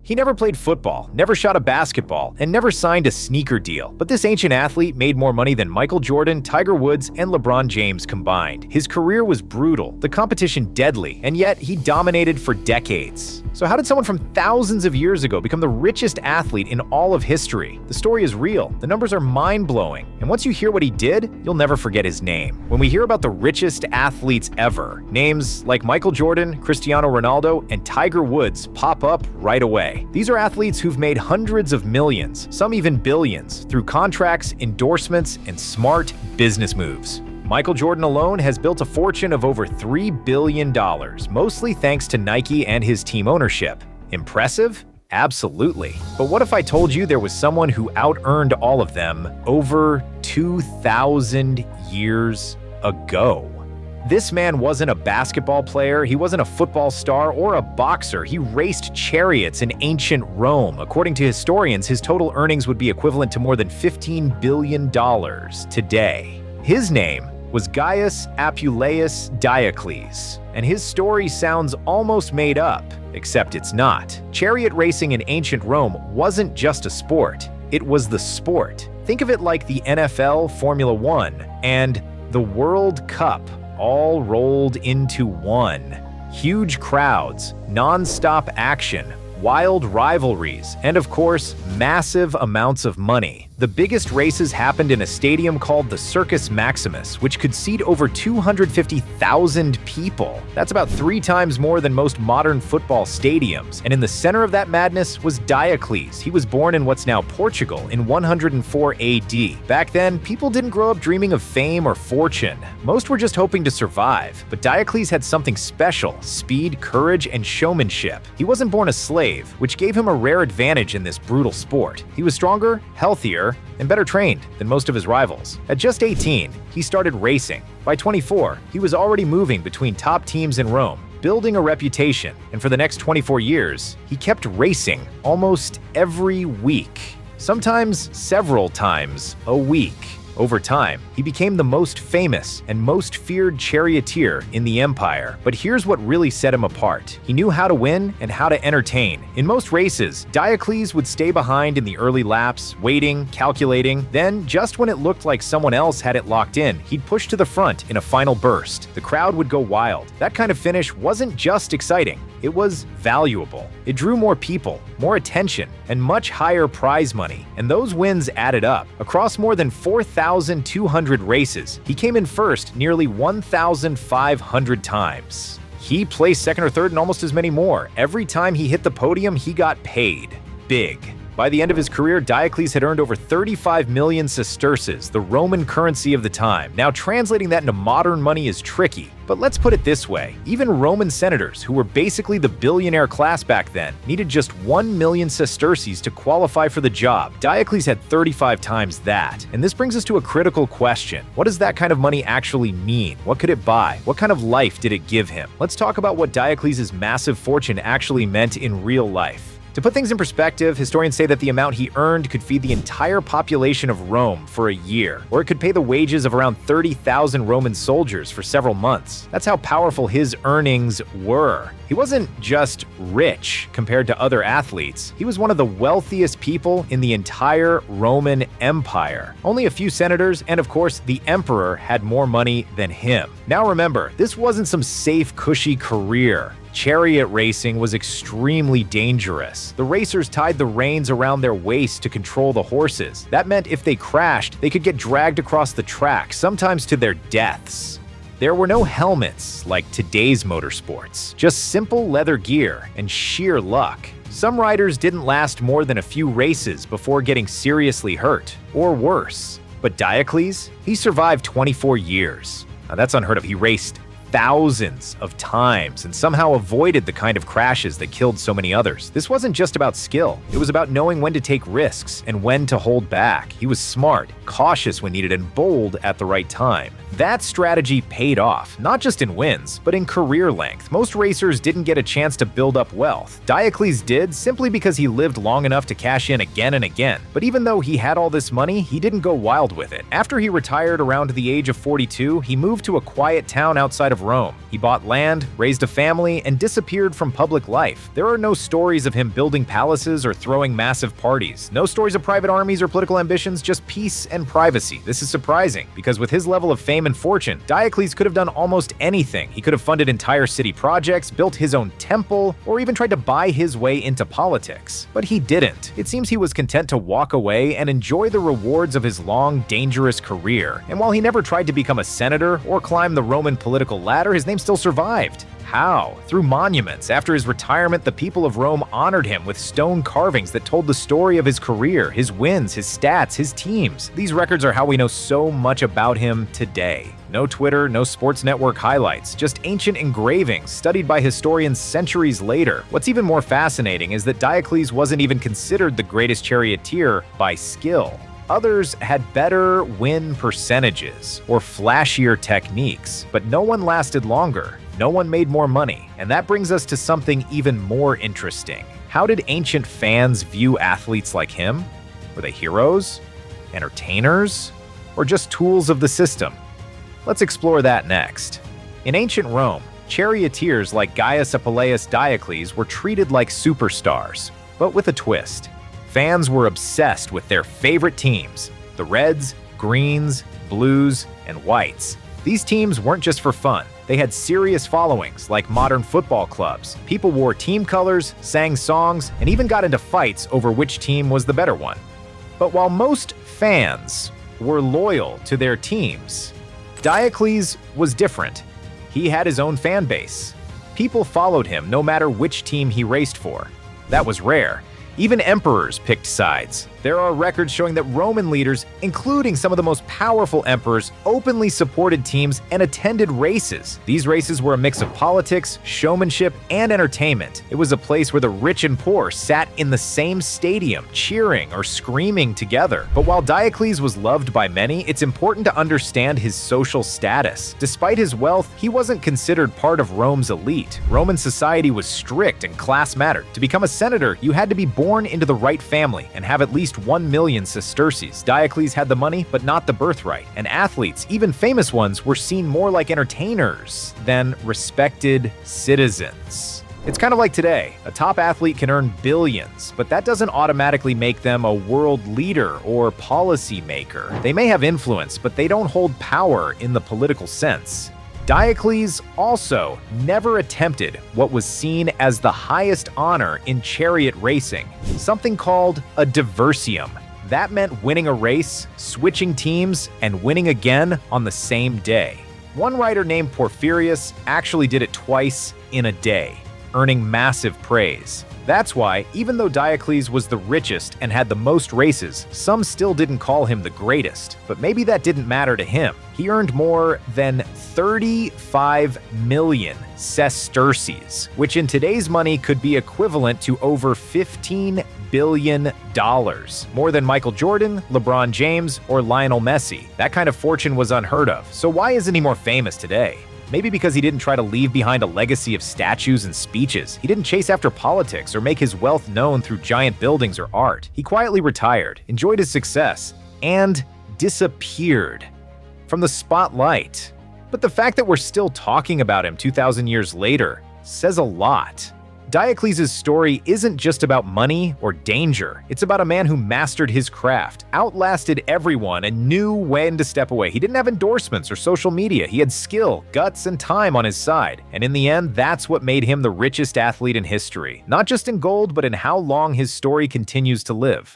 He never played football, never shot a basketball, and never signed a sneaker deal. But this ancient athlete made more money than Michael Jordan, Tiger Woods, and LeBron James combined. His career was brutal, the competition deadly, and yet he dominated for decades. So how did someone from thousands of years ago become the richest athlete in all of history? The story is real, the numbers are mind-blowing, and once you hear what he did, you'll never forget his name. When we hear about the richest athletes ever, names like Michael Jordan, Cristiano Ronaldo, and Tiger Woods pop up right away. These are athletes who've made hundreds of millions, some even billions, through contracts, endorsements, and smart business moves. Michael Jordan alone has built a fortune of over $3 billion, mostly thanks to Nike and his team ownership. Impressive? Absolutely. But what if I told you there was someone who out-earned all of them over 2,000 years ago? This man wasn't a basketball player, he wasn't a football star or a boxer. He raced chariots in ancient Rome. According to historians, his total earnings would be equivalent to more than $15 billion today. His name was Gaius Appuleius Diocles, and his story sounds almost made up, except it's not. Chariot racing in ancient Rome wasn't just a sport, it was the sport. Think of it like the NFL, Formula One, and the World Cup all rolled into one. Huge crowds, non-stop action, wild rivalries, and of course, massive amounts of money. The biggest races happened in a stadium called the Circus Maximus, which could seat over 250,000 people. That's about 3 times more than most modern football stadiums. And in the center of that madness was Diocles. He was born in what's now Portugal in 104 AD. Back then, people didn't grow up dreaming of fame or fortune. Most were just hoping to survive. But Diocles had something special: speed, courage, and showmanship. He wasn't born a slave, which gave him a rare advantage in this brutal sport. He was stronger, healthier, and better trained than most of his rivals. At just 18, he started racing. By 24, he was already moving between top teams in Rome, building a reputation, and for the next 24 years, he kept racing almost every week, sometimes several times a week. Over time, he became the most famous and most feared charioteer in the empire. But here's what really set him apart. He knew how to win and how to entertain. In most races, Diocles would stay behind in the early laps, waiting, calculating. Then, just when it looked like someone else had it locked in, he'd push to the front in a final burst. The crowd would go wild. That kind of finish wasn't just exciting, it was valuable. It drew more people, more attention, and much higher prize money. And those wins added up. Across more than 4,200 races, he came in first nearly 1,500 times. He placed second or third in almost as many more. Every time he hit the podium, he got paid big. By the end of his career, Diocles had earned over 35 million sesterces, the Roman currency of the time. Now, translating that into modern money is tricky, but let's put it this way. Even Roman senators, who were basically the billionaire class back then, needed just 1 million sesterces to qualify for the job. Diocles had 35 times that. And this brings us to a critical question. What does that kind of money actually mean? What could it buy? What kind of life did it give him? Let's talk about what Diocles' massive fortune actually meant in real life. To put things in perspective, historians say that the amount he earned could feed the entire population of Rome for a year, or it could pay the wages of around 30,000 Roman soldiers for several months. That's how powerful his earnings were. He wasn't just rich compared to other athletes. He was one of the wealthiest people in the entire Roman Empire. Only a few senators and, of course, the emperor had more money than him. Now remember, this wasn't some safe, cushy career. Chariot racing was extremely dangerous. The racers tied the reins around their waist to control the horses. That meant if they crashed, they could get dragged across the track, sometimes to their deaths. There were no helmets like today's motorsports, just simple leather gear and sheer luck. Some riders didn't last more than a few races before getting seriously hurt, or worse. But Diocles, he survived 24 years. Now that's unheard of. He raced thousands of times and somehow avoided the kind of crashes that killed so many others. This wasn't just about skill. It was about knowing when to take risks and when to hold back. He was smart, cautious when needed, and bold at the right time. That strategy paid off, not just in wins, but in career length. Most racers didn't get a chance to build up wealth. Diocles did, simply because he lived long enough to cash in again and again. But even though he had all this money, he didn't go wild with it. After he retired around the age of 42, he moved to a quiet town outside of Rome. He bought land, raised a family, and disappeared from public life. There are no stories of him building palaces or throwing massive parties. No stories of private armies or political ambitions, just peace and privacy. This is surprising, because with his level of fame and fortune, Diocles could have done almost anything. He could have funded entire city projects, built his own temple, or even tried to buy his way into politics. But he didn't. It seems he was content to walk away and enjoy the rewards of his long, dangerous career. And while he never tried to become a senator or climb the Roman political ladder, his name still survived. How? Through monuments. After his retirement, the people of Rome honored him with stone carvings that told the story of his career, his wins, his stats, his teams. These records are how we know so much about him today. No Twitter, no sports network highlights, just ancient engravings studied by historians centuries later. What's even more fascinating is that Diocles wasn't even considered the greatest charioteer by skill. Others had better win percentages or flashier techniques, but no one lasted longer. No one made more money. And that brings us to something even more interesting. How did ancient fans view athletes like him? Were they heroes, entertainers, or just tools of the system? Let's explore that next. In ancient Rome, charioteers like Gaius Appuleius Diocles were treated like superstars, but with a twist. Fans were obsessed with their favorite teams, the Reds, Greens, Blues, and Whites. These teams weren't just for fun. They had serious followings, like modern football clubs. People wore team colors, sang songs, and even got into fights over which team was the better one. But while most fans were loyal to their teams, Diocles was different. He had his own fan base. People followed him no matter which team he raced for. That was rare. Even emperors picked sides. There are records showing that Roman leaders, including some of the most powerful emperors, openly supported teams and attended races. These races were a mix of politics, showmanship, and entertainment. It was a place where the rich and poor sat in the same stadium, cheering or screaming together. But while Diocles was loved by many, it's important to understand his social status. Despite his wealth, he wasn't considered part of Rome's elite. Roman society was strict and class mattered. To become a senator, you had to be born into the right family and have at least 1 million sesterces. Diocles had the money, but not the birthright. And athletes, even famous ones, were seen more like entertainers than respected citizens. It's kind of like today. A top athlete can earn billions, but that doesn't automatically make them a world leader or policy maker. They may have influence, but they don't hold power in the political sense. Diocles also never attempted what was seen as the highest honor in chariot racing, something called a diversium. That meant winning a race, switching teams, and winning again on the same day. One writer named Porphyrius actually did it twice in a day, earning massive praise. That's why, even though Diocles was the richest and had the most races, some still didn't call him the greatest. But maybe that didn't matter to him. He earned more than 35 million sesterces, which in today's money could be equivalent to over $15 billion. More than Michael Jordan, LeBron James, or Lionel Messi. That kind of fortune was unheard of. So why isn't he more famous today? Maybe because he didn't try to leave behind a legacy of statues and speeches. He didn't chase after politics or make his wealth known through giant buildings or art. He quietly retired, enjoyed his success, and disappeared from the spotlight. But the fact that we're still talking about him 2,000 years later says a lot. Diocles' story isn't just about money or danger. It's about a man who mastered his craft, outlasted everyone, and knew when to step away. He didn't have endorsements or social media. He had skill, guts, and time on his side. And in the end, that's what made him the richest athlete in history. Not just in gold, but in how long his story continues to live.